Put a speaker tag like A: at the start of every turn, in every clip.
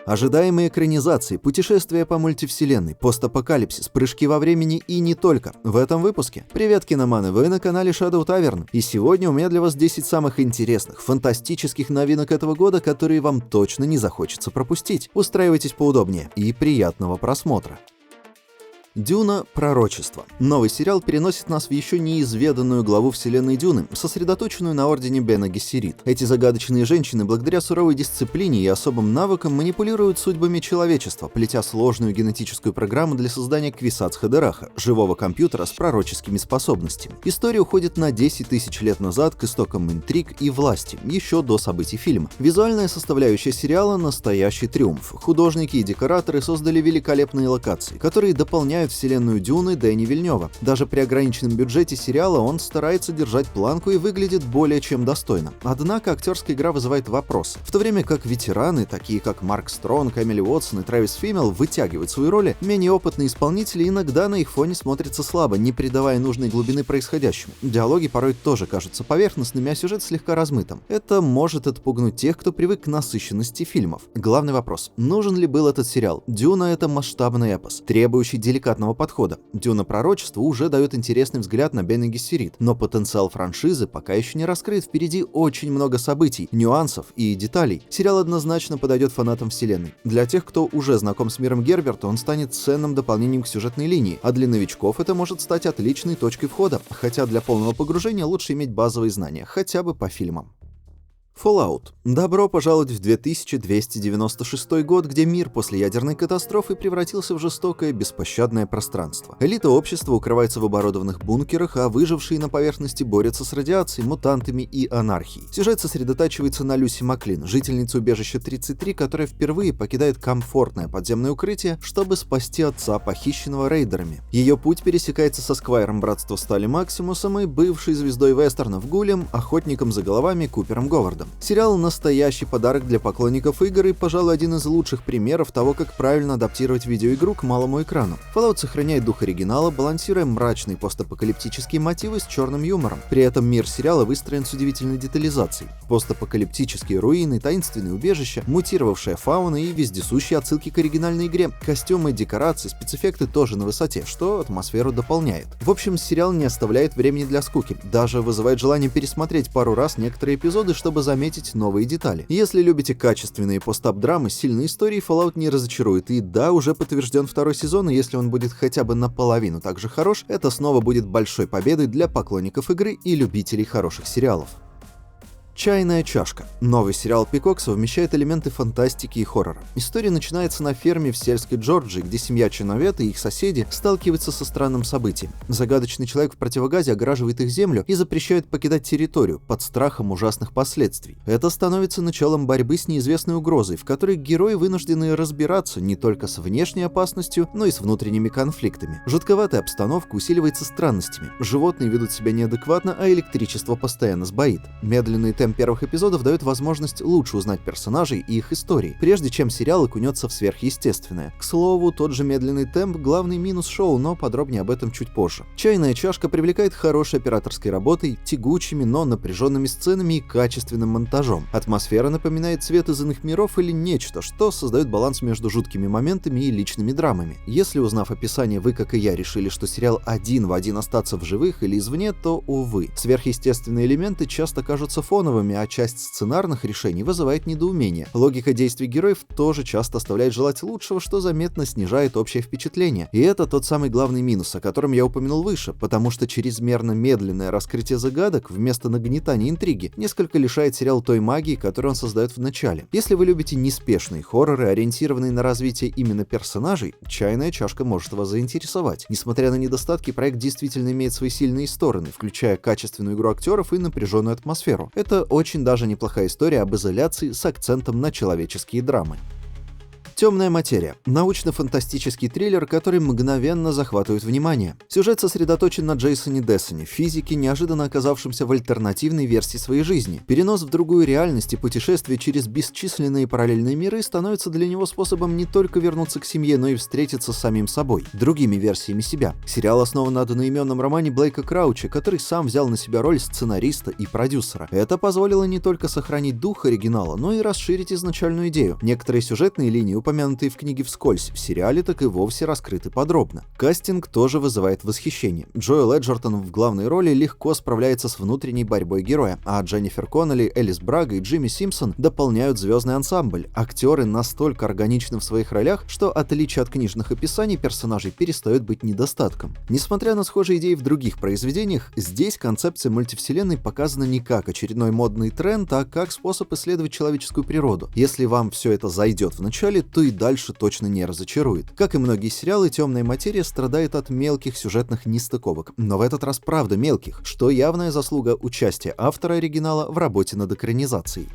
A: Ожидаемые экранизации, путешествия по мультивселенной, постапокалипсис, прыжки во времени и не только. В этом выпуске. Привет, киноманы, вы на канале Shadow Tavern. И сегодня у меня для вас 10 самых интересных, фантастических новинок этого года, которые вам точно не захочется пропустить. Устраивайтесь поудобнее и приятного просмотра. Дюна. Пророчество. Новый сериал переносит нас в еще неизведанную главу вселенной Дюны, сосредоточенную на ордене Бена Гессерит. Эти загадочные женщины, благодаря суровой дисциплине и особым навыкам, манипулируют судьбами человечества, плетя сложную генетическую программу для создания Квисац-Хадераха, живого компьютера с пророческими способностями. История уходит на 10 тысяч лет назад к истокам интриг и власти, еще до событий фильма. Визуальная составляющая сериала – настоящий триумф. Художники и декораторы создали великолепные локации, которые дополняют вселенную Дюны Дэни Вильнёва. Даже при ограниченном бюджете сериала он старается держать планку и выглядит более чем достойно. Однако актерская игра вызывает вопросы. В то время как ветераны, такие как Марк Стронг, Эмили Уотсон и Трэвис Фиммел, вытягивают свои роли, менее опытные исполнители иногда на их фоне смотрятся слабо, не придавая нужной глубины происходящему. Диалоги порой тоже кажутся поверхностными, а сюжет слегка размытым. Это может отпугнуть тех, кто привык к насыщенности фильмов. Главный вопрос: нужен ли был этот сериал? Дюна — это масштабный эпос, требующий деликатного подхода. Дюна. Пророчество уже дает интересный взгляд на Бена Гессерит, но потенциал франшизы пока еще не раскрыт. Впереди очень много событий, нюансов и деталей. Сериал однозначно подойдет фанатам вселенной. Для тех, кто уже знаком с миром Герберта, он станет ценным дополнением к сюжетной линии, а для новичков это может стать отличной точкой входа, хотя для полного погружения лучше иметь базовые знания, хотя бы по фильмам. Fallout. Добро пожаловать в 2296 год, где мир после ядерной катастрофы превратился в жестокое, беспощадное пространство. Элита общества укрывается в оборудованных бункерах, а выжившие на поверхности борются с радиацией, мутантами и анархией. Сюжет сосредотачивается на Люси Маклин, жительнице убежища 33, которая впервые покидает комфортное подземное укрытие, чтобы спасти отца, похищенного рейдерами. Ее путь пересекается со Сквайром Братства Стали Максимусом и бывшей звездой вестернов Гулем, охотником за головами Купером Говардом. Сериал — настоящий подарок для поклонников игр и, пожалуй, один из лучших примеров того, как правильно адаптировать видеоигру к малому экрану. Fallout сохраняет дух оригинала, балансируя мрачные постапокалиптические мотивы с черным юмором. При этом мир сериала выстроен с удивительной детализацией. Постапокалиптические руины, таинственные убежища, мутировавшая фауна и вездесущие отсылки к оригинальной игре. Костюмы, декорации, спецэффекты тоже на высоте, что атмосферу дополняет. В общем, сериал не оставляет времени для скуки, даже вызывает желание пересмотреть пару раз некоторые эпизоды, чтобы заметить новые детали. Если любите качественные постап-драмы с сильной историей, Fallout не разочарует. И да, уже подтвержден второй сезон, и если он будет хотя бы наполовину так же хорош, это снова будет большой победой для поклонников игры и любителей хороших сериалов. Чайная чашка. Новый сериал Peacock совмещает элементы фантастики и хоррора. История начинается на ферме в сельской Джорджии, где семья Чиновет и их соседи сталкиваются со странным событием. Загадочный человек в противогазе огораживает их землю и запрещает покидать территорию под страхом ужасных последствий. Это становится началом борьбы с неизвестной угрозой, в которой герои вынуждены разбираться не только с внешней опасностью, но и с внутренними конфликтами. Жутковатая обстановка усиливается странностями. Животные ведут себя неадекватно, а электричество постоянно сбоит. Медленный темп первых эпизодов дает возможность лучше узнать персонажей и их истории, прежде чем сериал окунется в сверхъестественное. К слову, тот же медленный темп — главный минус шоу, но подробнее об этом чуть позже. «Чайная чашка» привлекает хорошей операторской работой, тягучими, но напряженными сценами и качественным монтажом. Атмосфера напоминает «Свет из иных миров» или нечто, что создает баланс между жуткими моментами и личными драмами. Если, узнав описание, вы, как и я, решили, что сериал один в один остаться в живых или извне, то, увы. Сверхъестественные элементы часто кажутся фоновыми, а часть сценарных решений вызывает недоумение. Логика действий героев тоже часто оставляет желать лучшего, что заметно снижает общее впечатление. И это тот самый главный минус, о котором я упомянул выше, потому что чрезмерно медленное раскрытие загадок вместо нагнетания интриги несколько лишает сериал той магии, которую он создает в начале. Если вы любите неспешные хорроры, ориентированные на развитие именно персонажей, «Чайная чашка» может вас заинтересовать. Несмотря на недостатки, проект действительно имеет свои сильные стороны, включая качественную игру актеров и напряженную атмосферу. Это очень даже неплохая история об изоляции с акцентом на человеческие драмы. Темная материя. Научно-фантастический триллер, который мгновенно захватывает внимание. Сюжет сосредоточен на Джейсоне Дессоне, физике, неожиданно оказавшемся в альтернативной версии своей жизни. Перенос в другую реальность и путешествие через бесчисленные параллельные миры становится для него способом не только вернуться к семье, но и встретиться с самим собой, другими версиями себя. Сериал основан на одноименном романе Блейка Крауча, который сам взял на себя роль сценариста и продюсера. Это позволило не только сохранить дух оригинала, но и расширить изначальную идею. Некоторые сюжетные линии, упомянутые в книге вскользь, в сериале так и вовсе раскрыты подробно. Кастинг тоже вызывает восхищение. Джоэл Эджертон в главной роли легко справляется с внутренней борьбой героя, а Дженнифер Коннелли, Элис Брага и Джимми Симпсон дополняют звездный ансамбль. Актеры настолько органичны в своих ролях, что отличие от книжных описаний персонажей перестает быть недостатком. Несмотря на схожие идеи в других произведениях, здесь концепция мультивселенной показана не как очередной модный тренд, а как способ исследовать человеческую природу. Если вам все это зайдет в начале, то и дальше точно не разочарует. Как и многие сериалы, «Темная материя» страдает от мелких сюжетных нестыковок, но в этот раз правда мелких, что явная заслуга участия автора оригинала в работе над экранизацией.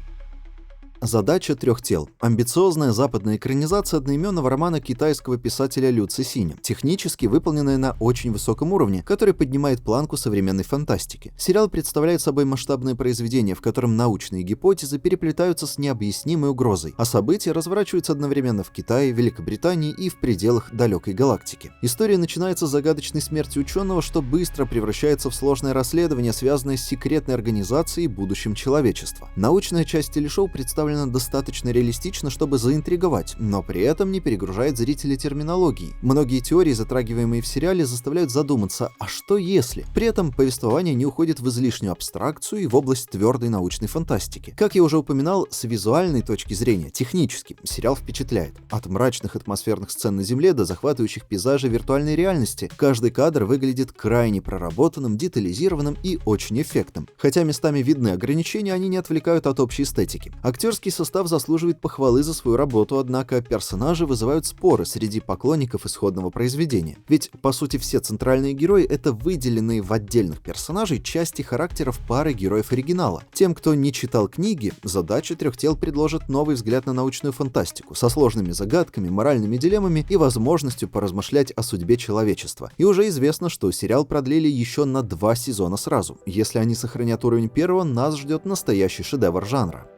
A: Задача трех тел. Амбициозная западная экранизация одноименного романа китайского писателя Лю Цисиня, технически выполненная на очень высоком уровне, который поднимает планку современной фантастики. Сериал представляет собой масштабное произведение, в котором научные гипотезы переплетаются с необъяснимой угрозой, а события разворачиваются одновременно в Китае, Великобритании и в пределах далекой галактики. История начинается с загадочной смерти ученого, что быстро превращается в сложное расследование, связанное с секретной организацией и будущим человечества. Научная часть телешоу представлена достаточно реалистично, чтобы заинтриговать, но при этом не перегружает зрителя терминологией. Многие теории, затрагиваемые в сериале, заставляют задуматься, а что если? При этом повествование не уходит в излишнюю абстракцию и в область твердой научной фантастики. Как я уже упоминал, с визуальной точки зрения, технически, сериал впечатляет. От мрачных атмосферных сцен на Земле до захватывающих пейзажей виртуальной реальности, каждый кадр выглядит крайне проработанным, детализированным и очень эффектным. Хотя местами видны ограничения, они не отвлекают от общей эстетики. Актерский состав заслуживает похвалы за свою работу, однако персонажи вызывают споры среди поклонников исходного произведения. Ведь, по сути, все центральные герои — это выделенные в отдельных персонажей части характеров пары героев оригинала. Тем, кто не читал книги, задача трех тел предложит новый взгляд на научную фантастику со сложными загадками, моральными дилеммами и возможностью поразмышлять о судьбе человечества. И уже известно, что сериал продлили еще на 2 сезона сразу. Если они сохранят уровень первого, нас ждет настоящий шедевр жанра.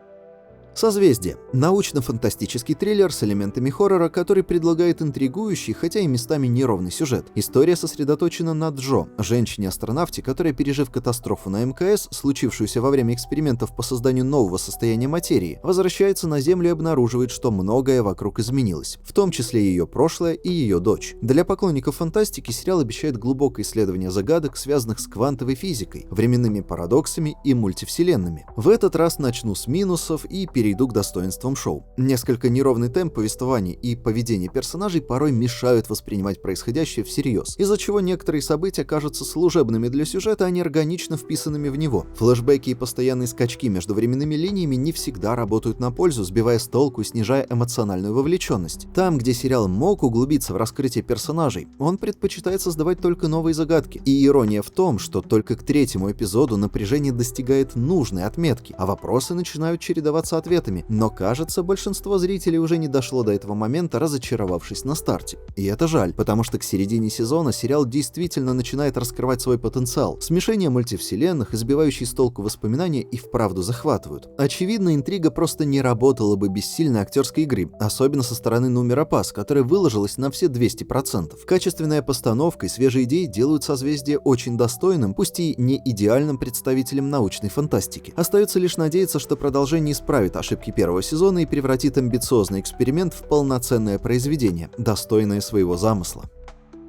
A: Созвездие. Научно-фантастический триллер с элементами хоррора, который предлагает интригующий, хотя и местами неровный сюжет. История сосредоточена на Джо, женщине-астронавте, которая, пережив катастрофу на МКС, случившуюся во время экспериментов по созданию нового состояния материи, возвращается на Землю и обнаруживает, что многое вокруг изменилось, в том числе ее прошлое и ее дочь. Для поклонников фантастики сериал обещает глубокое исследование загадок, связанных с квантовой физикой, временными парадоксами и мультивселенными. В этот раз начну с минусов и перейду к достоинствам шоу. Несколько неровный темп повествования и поведение персонажей порой мешают воспринимать происходящее всерьез, из-за чего некоторые события кажутся служебными для сюжета, а не органично вписанными в него. Флэшбэки и постоянные скачки между временными линиями не всегда работают на пользу, сбивая с толку и снижая эмоциональную вовлеченность. Там, где сериал мог углубиться в раскрытие персонажей, он предпочитает создавать только новые загадки. И ирония в том, что только к 3-му эпизоду напряжение достигает нужной отметки, а вопросы начинают чередоваться ответами. Но, кажется, большинство зрителей уже не дошло до этого момента, разочаровавшись на старте. И это жаль, потому что к середине сезона сериал действительно начинает раскрывать свой потенциал. Смешение мультивселенных, избивающие с толку воспоминания и вправду захватывают. Очевидно, интрига просто не работала бы без сильной актерской игры, особенно со стороны Нуми Рапаз, которая выложилась на все 200%. Качественная постановка и свежие идеи делают «Созвездие» очень достойным, пусть и не идеальным представителем научной фантастики. Остается лишь надеяться, что продолжение исправит ошибки первого сезона и превратит амбициозный эксперимент в полноценное произведение, достойное своего замысла.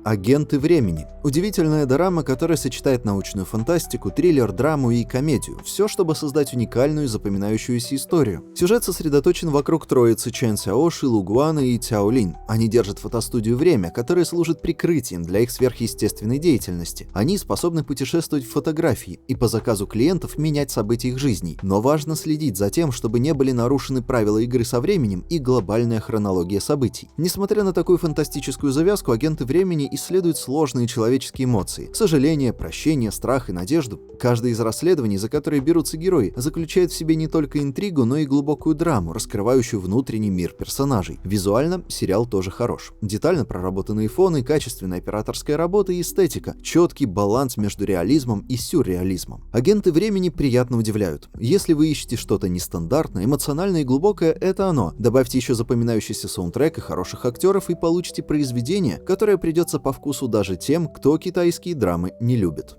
A: Агенты времени. Удивительная дорама, которая сочетает научную фантастику, триллер, драму и комедию. Все, чтобы создать уникальную, запоминающуюся историю. Сюжет сосредоточен вокруг троицы Чен Сяо, Ши Лугуана и Цяо Линь. Они держат фотостудию «Время», которая служит прикрытием для их сверхъестественной деятельности. Они способны путешествовать в фотографии и по заказу клиентов менять события их жизней. Но важно следить за тем, чтобы не были нарушены правила игры со временем и глобальная хронология событий. Несмотря на такую фантастическую завязку, агенты времени исследует сложные человеческие эмоции – сожаление, прощение, страх и надежду. Каждое из расследований, за которые берутся герои, заключает в себе не только интригу, но и глубокую драму, раскрывающую внутренний мир персонажей. Визуально сериал тоже хорош. Детально проработанные фоны, качественная операторская работа и эстетика, четкий баланс между реализмом и сюрреализмом. Агенты времени приятно удивляют. Если вы ищете что-то нестандартное, эмоциональное и глубокое, это оно. Добавьте еще запоминающийся саундтрек и хороших актеров, и получите произведение, которое придется по вкусу даже тем, кто китайские драмы не любит.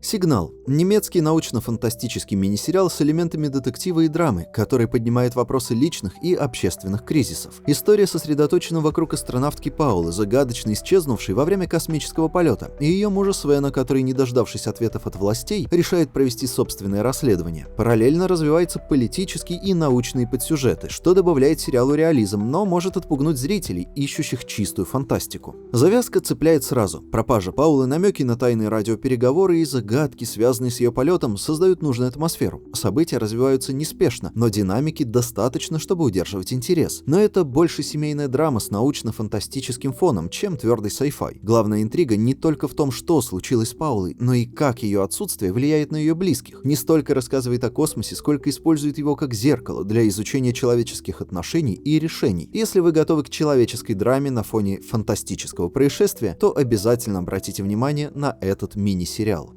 A: «Сигнал» — немецкий научно-фантастический мини-сериал с элементами детектива и драмы, который поднимает вопросы личных и общественных кризисов. История сосредоточена вокруг астронавтки Паулы, загадочно исчезнувшей во время космического полета, и ее мужа Свена, который, не дождавшись ответов от властей, решает провести собственное расследование. Параллельно развиваются политические и научные подсюжеты, что добавляет сериалу реализм, но может отпугнуть зрителей, ищущих чистую фантастику. Завязка цепляет сразу. Пропажа Паулы, намеки на тайные радиопереговоры и загадки, связанные с ее полетом, создают нужную атмосферу. События развиваются неспешно, но динамики достаточно, чтобы удерживать интерес. Но это больше семейная драма с научно-фантастическим фоном, чем твердый sci-fi. Главная интрига не только в том, что случилось с Паулой, но и как ее отсутствие влияет на ее близких. Не столько рассказывает о космосе, сколько использует его как зеркало для изучения человеческих отношений и решений. Если вы готовы к человеческой драме на фоне фантастического происшествия, то обязательно обратите внимание на этот мини-сериал.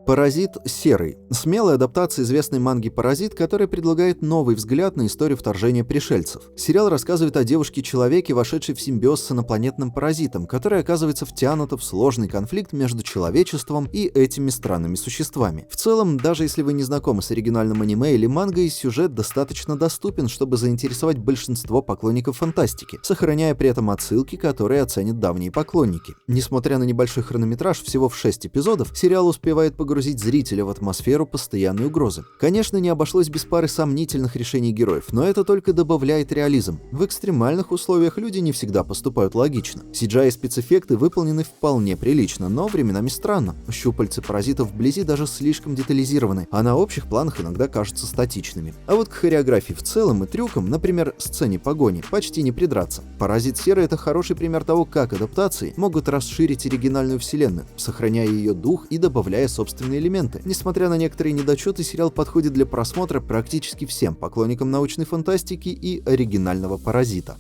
A: «Паразит. Серый» — смелая адаптация известной манги «Паразит», которая предлагает новый взгляд на историю вторжения пришельцев. Сериал рассказывает о девушке-человеке, вошедшей в симбиоз с инопланетным паразитом, который оказывается втянута в сложный конфликт между человечеством и этими странными существами. В целом, даже если вы не знакомы с оригинальным аниме или мангой, сюжет достаточно доступен, чтобы заинтересовать большинство поклонников фантастики, сохраняя при этом отсылки, которые оценят давние поклонники. Несмотря на небольшой хронометраж, всего в 6 эпизодов, сериал успевает погрузить зрителя в атмосферу постоянной угрозы. Конечно, не обошлось без пары сомнительных решений героев, но это только добавляет реализм. В экстремальных условиях люди не всегда поступают логично. CGI и спецэффекты выполнены вполне прилично, но временами странно. Щупальцы паразитов вблизи даже слишком детализированы, а на общих планах иногда кажутся статичными. А вот к хореографии в целом и трюкам, например, сцене погони, почти не придраться. «Паразит Серый» — это хороший пример того, как адаптации могут расширить оригинальную вселенную, сохраняя ее дух и добавляя собственные элементы. Несмотря на некоторые недочеты, сериал подходит для просмотра практически всем поклонникам научной фантастики и оригинального «Паразита».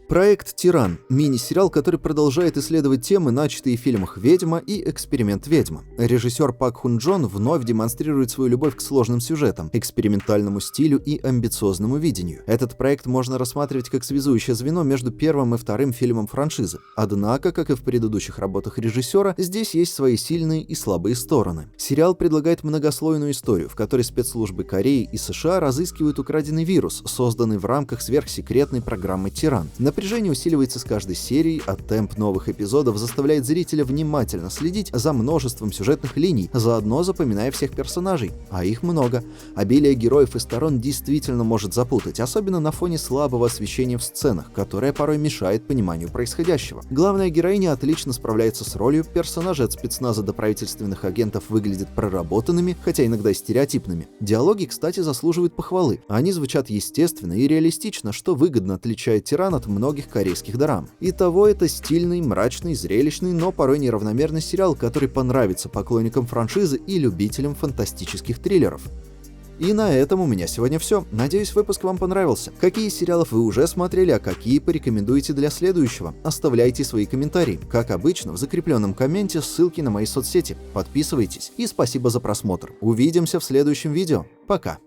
A: Проект «Тиран» — мини-сериал, который продолжает исследовать темы, начатые в фильмах «Ведьма» и «Эксперимент ведьма». Режиссер Пак Хун Джон вновь демонстрирует свою любовь к сложным сюжетам, экспериментальному стилю и амбициозному видению. Этот проект можно рассматривать как связующее звено между первым и вторым фильмом франшизы. Однако, как и в предыдущих работах режиссера, здесь есть свои сильные и слабые стороны. Сериал предлагает многослойную историю, в которой спецслужбы Кореи и США разыскивают украденный вирус, созданный в рамках сверхсекретной программы «Тиран». Напряжение усиливается с каждой серией, а темп новых эпизодов заставляет зрителя внимательно следить за множеством сюжетных линий, заодно запоминая всех персонажей. А их много. Обилие героев и сторон действительно может запутать, особенно на фоне слабого освещения в сценах, которое порой мешает пониманию происходящего. Главная героиня отлично справляется с ролью, персонажи от спецназа до правительственных агентов выглядят проработанными, хотя иногда и стереотипными. Диалоги, кстати, заслуживают похвалы. Они звучат естественно и реалистично, что выгодно отличает «Тиран» от многих корейских дорам. Итого это стильный, мрачный, зрелищный, но порой неравномерный сериал, который понравится поклонникам франшизы и любителям фантастических триллеров. И на этом у меня сегодня все. Надеюсь, выпуск вам понравился. Какие сериалов вы уже смотрели, а какие порекомендуете для следующего? Оставляйте свои комментарии. Как обычно, в закрепленном комменте ссылки на мои соцсети. Подписывайтесь и спасибо за просмотр. Увидимся в следующем видео. Пока.